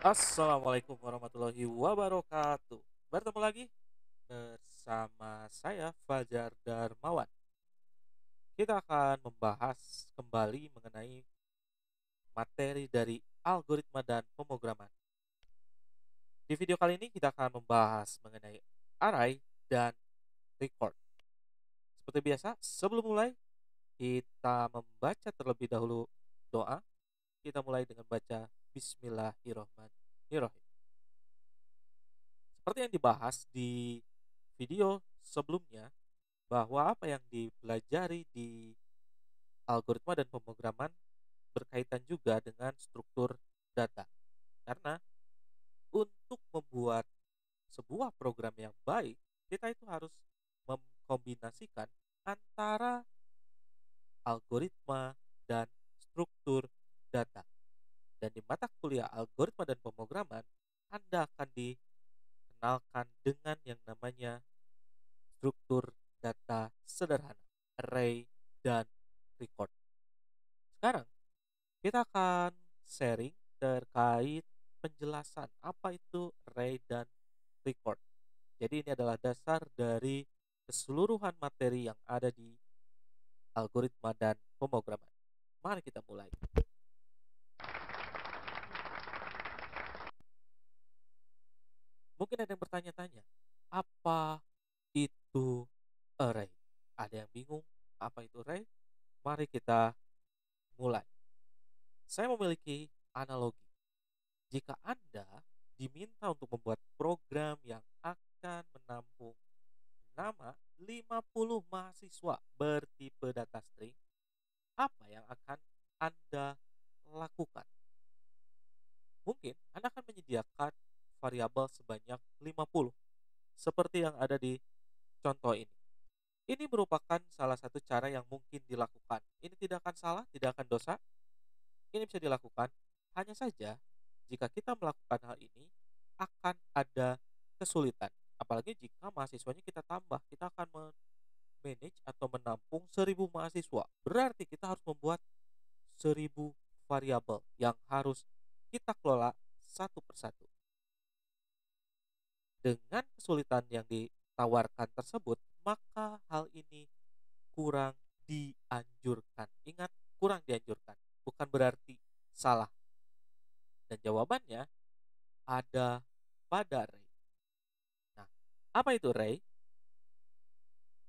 Assalamualaikum warahmatullahi wabarakatuh. Bertemu lagi bersama saya Fajar Darmawan. Kita akan membahas kembali mengenai materi dari algoritma dan pemrograman. Di video kali ini kita akan membahas mengenai array dan record. Seperti biasa, sebelum mulai kita membaca terlebih dahulu doa. Kita mulai dengan baca Bismillahirrahmanirrahim. Seperti yang dibahas di video sebelumnya, bahwa apa yang dipelajari di algoritma dan pemrograman berkaitan juga dengan struktur data. Karena untuk membuat sebuah program yang baik, kita itu harus mengkombinasikan antara algoritma dan struktur data. Dan di mata kuliah algoritma dan pemrograman, Anda akan dikenalkan dengan yang namanya struktur data sederhana, array, dan record. Sekarang kita akan sharing terkait penjelasan apa itu array dan record. Jadi ini adalah dasar dari keseluruhan materi yang ada di algoritma dan pemrograman. Mari kita mulai. Mungkin ada yang bertanya-tanya, apa itu array? Ada yang bingung apa itu array? Mari kita mulai. Saya memiliki analogi. Jika Anda diminta untuk membuat program yang akan menampung nama 50 mahasiswa bertipe data string, apa yang akan Anda lakukan? Mungkin Anda akan menyediakan variabel sebanyak 50, seperti yang ada di contoh ini. Ini merupakan salah satu cara yang mungkin dilakukan. Ini tidak akan salah, tidak akan dosa. Ini bisa dilakukan. Hanya saja, jika kita melakukan hal ini, akan ada kesulitan. Apalagi jika mahasiswanya kita tambah, kita akan manage atau menampung 1.000 mahasiswa. Berarti kita harus membuat 1.000 variabel yang harus kita kelola satu persatu. Dengan kesulitan yang ditawarkan tersebut, maka hal ini kurang dianjurkan. Ingat, kurang dianjurkan. Bukan berarti salah. Dan jawabannya ada pada array. Nah, apa itu array?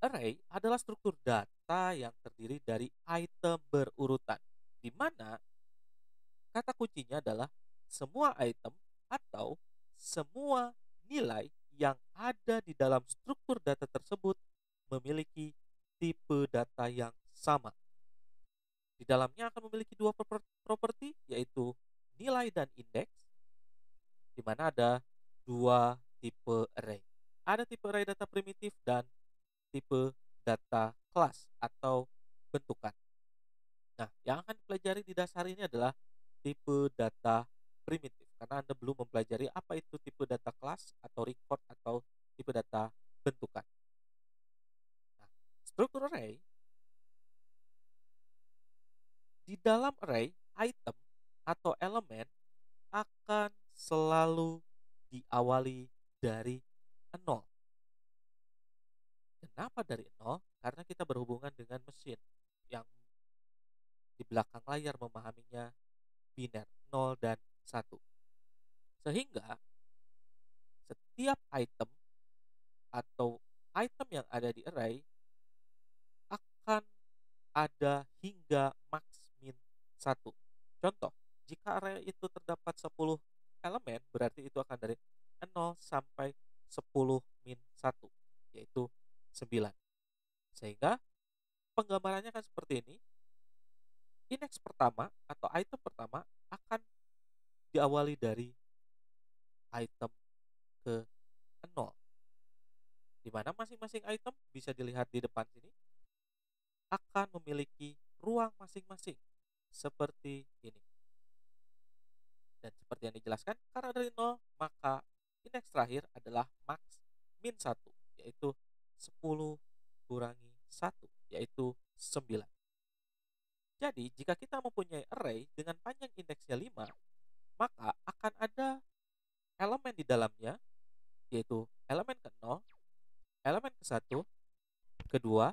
Array adalah struktur data yang terdiri dari item berurutan, di mana kata kuncinya adalah semua item atau semua nilai yang ada di dalam struktur data tersebut memiliki tipe data yang sama. Di dalamnya akan memiliki dua properti, yaitu nilai dan indeks, di mana ada dua tipe array. Ada tipe array data primitif dan tipe data kelas atau bentukan. Nah, yang akan dipelajari di dasar ini adalah tipe data primitif, karena Anda belum mempelajari apa itu tipe data kelas atau record atau tipe data bentukan. Nah, struktur array, di dalam array, item atau elemen akan selalu diawali dari 0. Kenapa dari 0? Karena kita berhubungan dengan mesin yang di belakang layar memahaminya biner 0 dan 1. Sehingga setiap item atau item yang ada di array akan ada hingga max min 1. Contoh, jika array itu terdapat 10 elemen, berarti itu akan dari 0 sampai 10 min 1, yaitu 9. Sehingga penggambarannya kan seperti ini. Indeks pertama atau item pertama akan diawali dari item ke 0, di mana masing-masing item bisa dilihat di depan sini akan memiliki ruang masing-masing seperti ini. Dan seperti yang dijelaskan, karena dari 0, maka indeks terakhir adalah max min 1, yaitu 10 kurangi 1, yaitu 9. Jadi, jika kita mempunyai array dengan panjang indeksnya 5, maka akan ada elemen di dalamnya, yaitu elemen ke-0, elemen ke-1, kedua,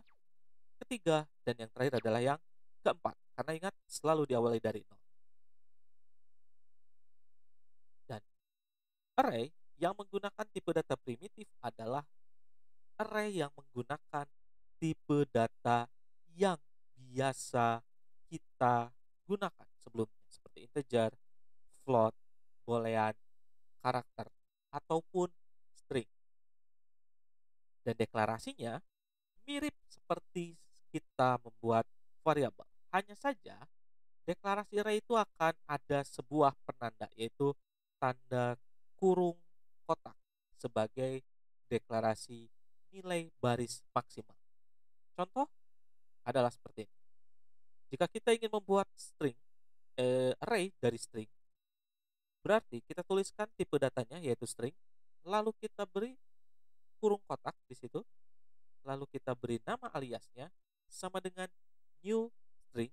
ketiga, dan yang terakhir adalah yang keempat. Karena ingat, selalu diawali dari 0. Dan array yang menggunakan tipe data primitif adalah array yang menggunakan tipe data yang biasa kita gunakan sebelumnya, seperti integer, float, boolean, karakter, ataupun string. Dan deklarasinya mirip seperti kita membuat variabel. Hanya saja, deklarasi array itu akan ada sebuah penanda, yaitu tanda kurung kotak sebagai deklarasi nilai baris maksimal. Contoh adalah seperti ini. Jika kita ingin membuat array dari string, berarti kita tuliskan tipe datanya yaitu string, lalu kita beri kurung kotak di situ, lalu kita beri nama aliasnya sama dengan new string,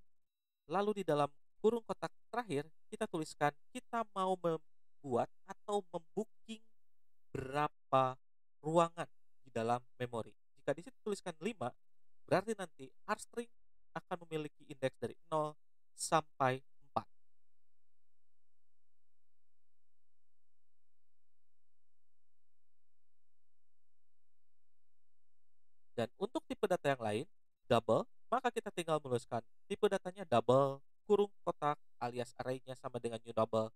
lalu di dalam kurung kotak terakhir kita tuliskan kita mau membuat atau membooking berapa ruangan di dalam memori. Jika di situ tuliskan 5, berarti nanti rstring akan memiliki indeks dari 0 sampai 4. Dan untuk tipe data yang lain, double, maka kita tinggal menuliskan tipe datanya double, kurung kotak alias array-nya sama dengan new double,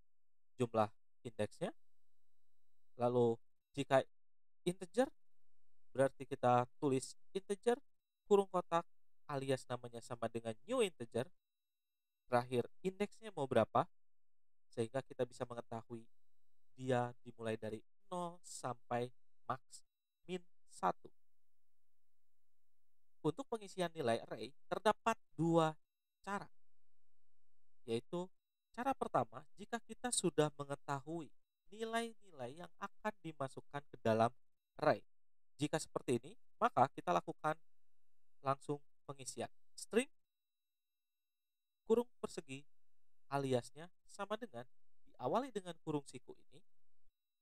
jumlah indeksnya. Lalu jika integer, berarti kita tulis integer, kurung kotak alias namanya sama dengan new integer. Terakhir indeksnya mau berapa, sehingga kita bisa mengetahui dia dimulai dari 0 sampai max min 1. Untuk pengisian nilai array terdapat dua cara, yaitu cara pertama jika kita sudah mengetahui nilai-nilai yang akan dimasukkan ke dalam array. Jika seperti ini, maka kita lakukan langsung pengisian string kurung persegi aliasnya sama dengan diawali dengan kurung siku ini,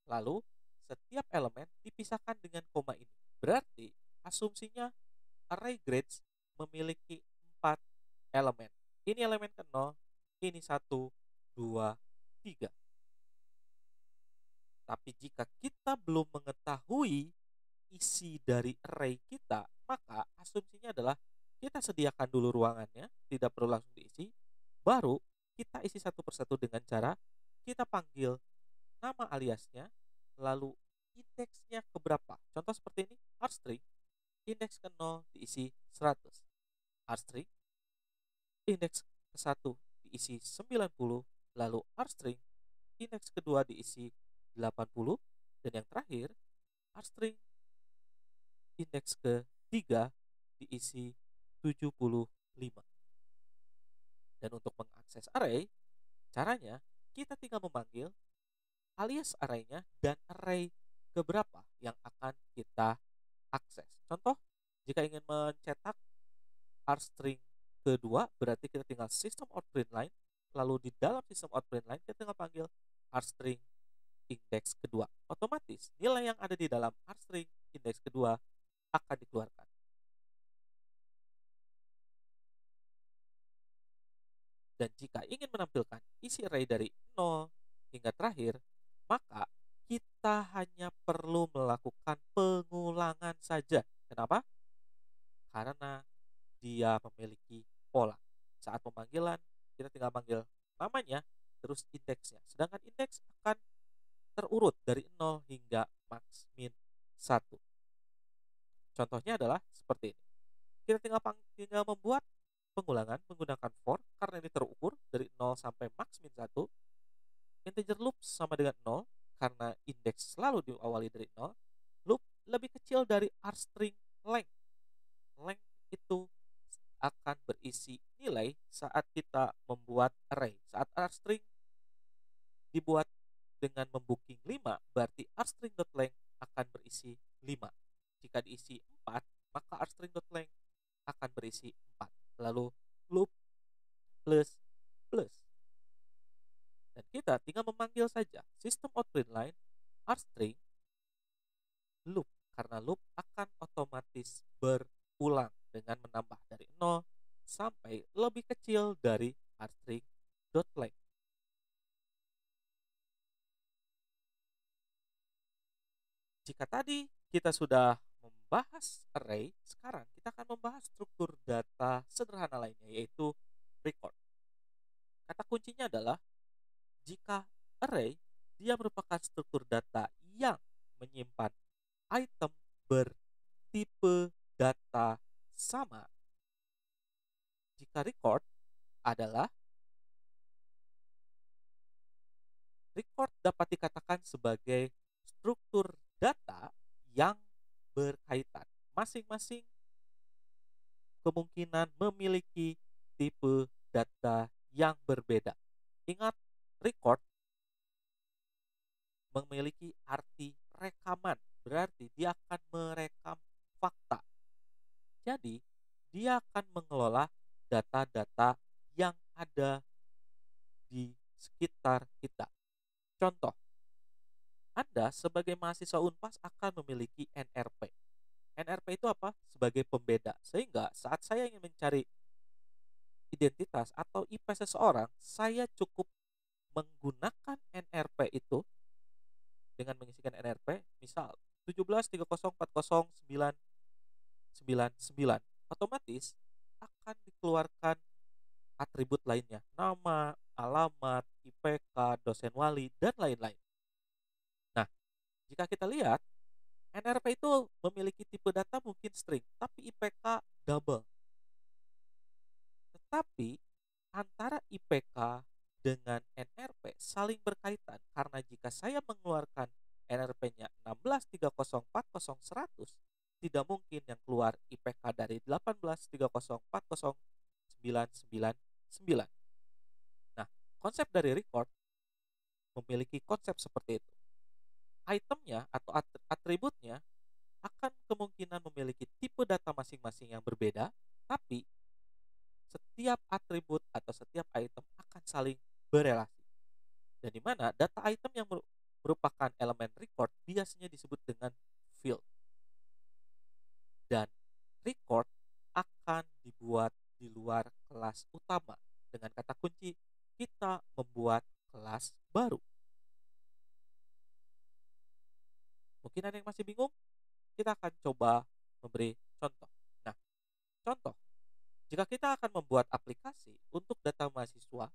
lalu setiap elemen dipisahkan dengan koma ini. Berarti asumsinya array grades memiliki 4 elemen. Ini elemen ke-0, ini 1, 2, 3. Tapi jika kita belum mengetahui isi dari array kita, maka asumsinya adalah kita sediakan dulu ruangannya, tidak perlu langsung diisi, baru kita isi satu persatu dengan cara kita panggil nama aliasnya, lalu indeksnya keberapa. Contoh seperti ini, rstring, indeks ke-0 diisi 100. rstring, indeks ke-1 diisi 90, lalu rstring, indeks kedua diisi 80, dan yang terakhir, rstring, indeks ketiga diisi 75. Dan untuk mengakses array, caranya kita tinggal memanggil alias array-nya dan array keberapa yang akan kita akses. Contoh, jika ingin mencetak rstring kedua, berarti kita tinggal system out print line, lalu di dalam system out print line kita tinggal panggil rstring indeks kedua. Otomatis nilai yang ada di dalam rstring indeks kedua akan dikeluarkan. Dan jika ingin menampilkan isi array dari 0 hingga terakhir, maka kita hanya perlu melakukan pengulangan saja. Kenapa? Karena dia memiliki pola. Saat pemanggilan, kita tinggal panggil namanya, terus indeksnya. Sedangkan indeks akan terurut dari 0 hingga max min 1. Contohnya adalah seperti ini. Kita tinggal membuat pengulangan menggunakan for karena ini terukur dari 0 sampai max min 1. Integer loop sama dengan 0 karena indeks selalu diawali dari 0. Loop lebih kecil dari rstring length. Length itu akan berisi nilai saat kita membuat array. Saat rstring dibuat dengan membooking 5, berarti rstring.length akan berisi 5. Jika diisi 4, maka rstring.length akan berisi 4. Lalu loop plus plus. Dan kita tinggal memanggil saja sistem out line rstring loop, karena loop akan otomatis berulang dengan menambah dari 0 sampai lebih kecil dari rstring.length. Jika tadi kita sudah membahas array, sekarang kita akan membahas struktur data sederhana lainnya, yaitu record. Kata kuncinya adalah jika array dia merupakan struktur data yang menyimpan item bertipe data sama. Jika record dapat dikatakan sebagai struktur data yang berkaitan. Masing-masing kemungkinan memiliki tipe data yang berbeda. Ingat, record memiliki arti rekaman, berarti dia akan merekam fakta. Jadi, dia akan mengelola data-data yang ada di sekitar kita. Contoh, Anda sebagai mahasiswa Unpas akan memiliki NRP. NRP itu apa? Sebagai pembeda. Sehingga saat saya ingin mencari identitas atau IP seseorang, saya cukup menggunakan NRP itu dengan mengisikan NRP, misal 1730409999, otomatis akan dikeluarkan atribut lainnya, nama, alamat, IPK, dosen wali, dan lain-lain. Nah, jika kita lihat, NRP itu memiliki tipe data mungkin string, tapi IPK double. Tetapi antara IPK dengan NRP saling berkaitan, karena jika saya mengeluarkan NRP-nya 163040100, tidak mungkin yang keluar IPK dari 183040999. Nah, konsep dari record memiliki konsep seperti itu. Itemnya atau atributnya akan kemungkinan memiliki tipe data masing-masing yang berbeda, tapi setiap atribut atau setiap item akan saling berelasi. Dan di mana data item yang merupakan elemen record biasanya disebut dengan field. Dan record akan dibuat di luar kelas utama. Dengan kata kunci, kita membuat kelas baru. Mungkin ada yang masih bingung? Kita akan coba memberi contoh. Nah, contoh, jika kita akan membuat aplikasi untuk data mahasiswa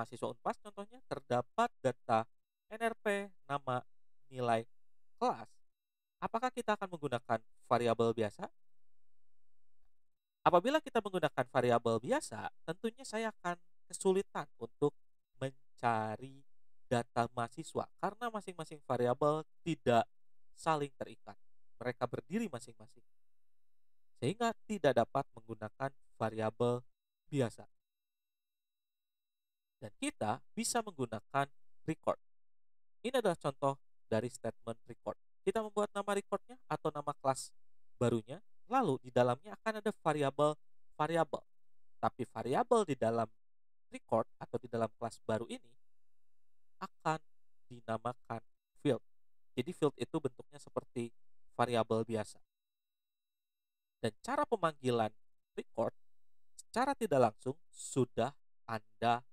Unpas contohnya, terdapat data NRP, nama, nilai, kelas. Apakah kita akan menggunakan variabel biasa? Apabila kita menggunakan variabel biasa, tentunya saya akan kesulitan untuk mencari data mahasiswa karena masing-masing variabel tidak saling terikat. Mereka berdiri masing-masing. Sehingga tidak dapat menggunakan variabel biasa. Dan kita bisa menggunakan record. Ini adalah contoh dari statement record. Kita membuat nama recordnya atau nama kelas barunya, lalu di dalamnya akan ada variabel. Tapi variabel di dalam record atau di dalam kelas baru ini akan dinamakan field. Jadi field itu bentuknya seperti variabel biasa. Dan cara pemanggilan record secara tidak langsung sudah Anda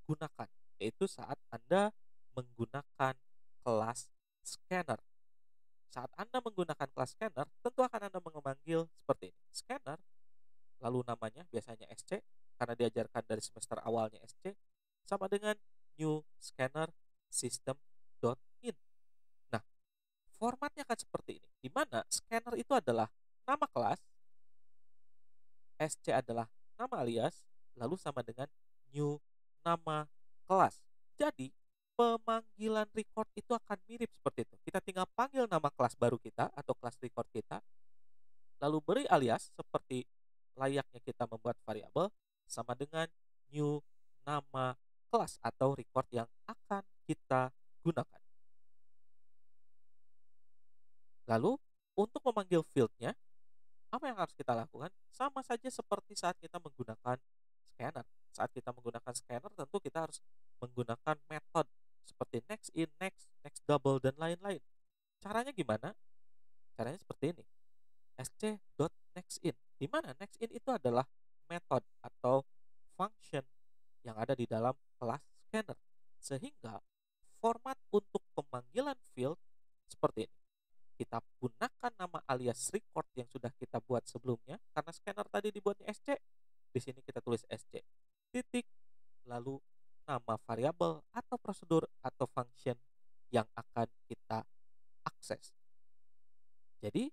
gunakan, yaitu saat Anda menggunakan kelas scanner. Saat Anda menggunakan kelas scanner, tentu akan Anda memanggil seperti ini. Scanner, lalu namanya biasanya SC, karena diajarkan dari semester awalnya SC, sama dengan new scanner system.in. Nah, formatnya akan seperti ini, di mana scanner itu adalah nama kelas, SC adalah nama alias, lalu sama dengan new nama kelas. Jadi, pemanggilan record itu akan mirip seperti itu. Kita tinggal panggil nama kelas baru kita atau kelas record kita, lalu beri alias seperti layaknya kita membuat variabel sama dengan new nama kelas atau record yang akan kita gunakan. Lalu, untuk memanggil fieldnya, apa yang harus kita lakukan? Sama saja seperti saat kita menggunakan scanner. Saat kita menggunakan scanner, tentu kita harus menggunakan metode seperti next in, next double, dan lain-lain. Caranya gimana? Caranya seperti ini. sc.nextIn, di mana nextIn itu adalah metode atau function yang ada di dalam kelas scanner. Sehingga format untuk pemanggilan field seperti ini. Kita gunakan nama alias record yang sudah kita buat sebelumnya, karena scanner tadi dibuatnya SC. Di sini kita tulis SC titik, lalu nama variabel atau prosedur atau function yang akan kita akses. Jadi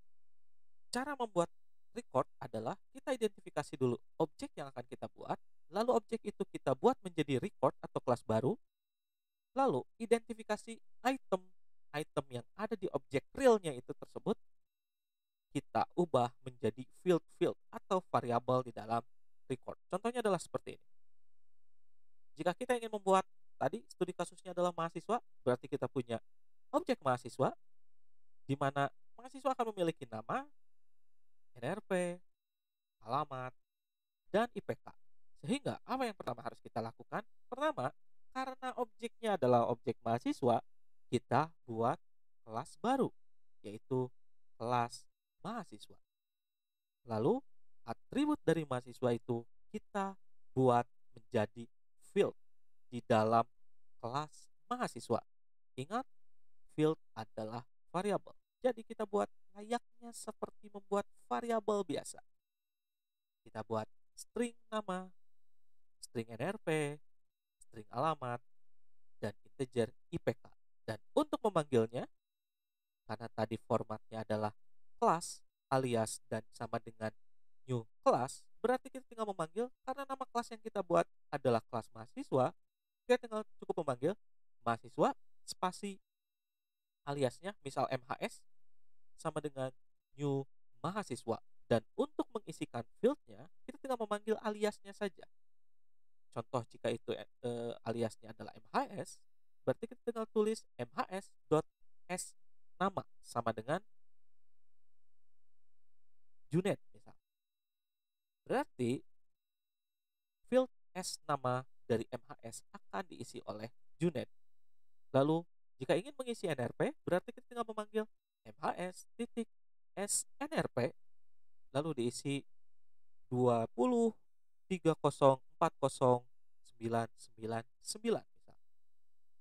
cara membuat record adalah kita identifikasi dulu objek yang akan kita buat, lalu objek itu kita buat menjadi record atau kelas baru, lalu identifikasi item yang ada di objek realnya itu tersebut kita ubah menjadi field atau variabel di dalam record. Contohnya adalah seperti ini. Jika kita ingin membuat tadi studi kasusnya adalah mahasiswa, berarti kita punya objek mahasiswa di mana mahasiswa akan memiliki nama, NRP, alamat, dan IPK. Sehingga apa yang pertama harus kita lakukan? Pertama, karena objeknya adalah objek mahasiswa, kita buat kelas baru, yaitu kelas mahasiswa. Lalu, atribut dari mahasiswa itu kita buat menjadi field di dalam kelas mahasiswa. Ingat, field adalah variabel. Jadi kita buat layaknya seperti membuat variabel biasa. Kita buat string nama, string NRP, string alamat, dan integer IPK. Dan untuk memanggilnya, karena tadi formatnya adalah kelas alias dan sama dengan new class, berarti kita tinggal memanggil, karena nama kelas yang kita buat adalah kelas mahasiswa, kita tinggal cukup memanggil mahasiswa spasi aliasnya, misal MHS, sama dengan new mahasiswa. Dan untuk mengisikan fieldnya, kita tinggal memanggil aliasnya saja. Contoh jika itu aliasnya adalah MHS, berarti kita tinggal tulis mhs.s nama sama dengan Junet misal. Berarti field S nama dari MHS akan diisi oleh Junet. Lalu jika ingin mengisi NRP, berarti kita tinggal memanggil MHS titik S NRP, lalu diisi 20 30 40 999 misal.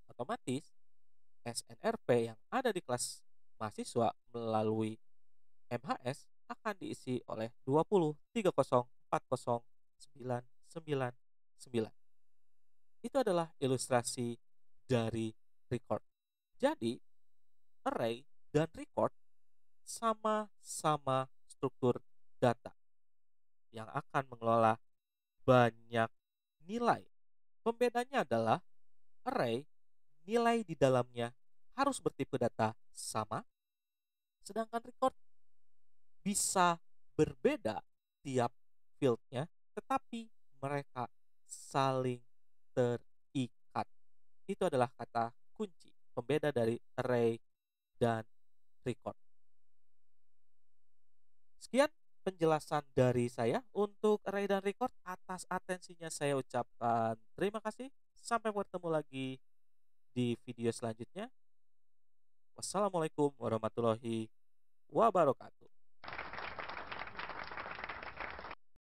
Otomatis SNRP yang ada di kelas mahasiswa melalui MHS akan diisi oleh 20 30 40 999. Itu adalah ilustrasi dari record. Jadi array dan record sama-sama struktur data yang akan mengelola banyak nilai. Pembedanya adalah array, nilai di dalamnya harus bertipe data sama, sedangkan record bisa berbeda tiap fieldnya, tetapi mereka saling terikat. Itu adalah kata kunci pembeda dari array dan record. Sekian penjelasan dari saya untuk array dan record. Atas atensinya saya ucapkan terima kasih. Sampai bertemu lagi di video selanjutnya. Wassalamualaikum warahmatullahi wabarakatuh.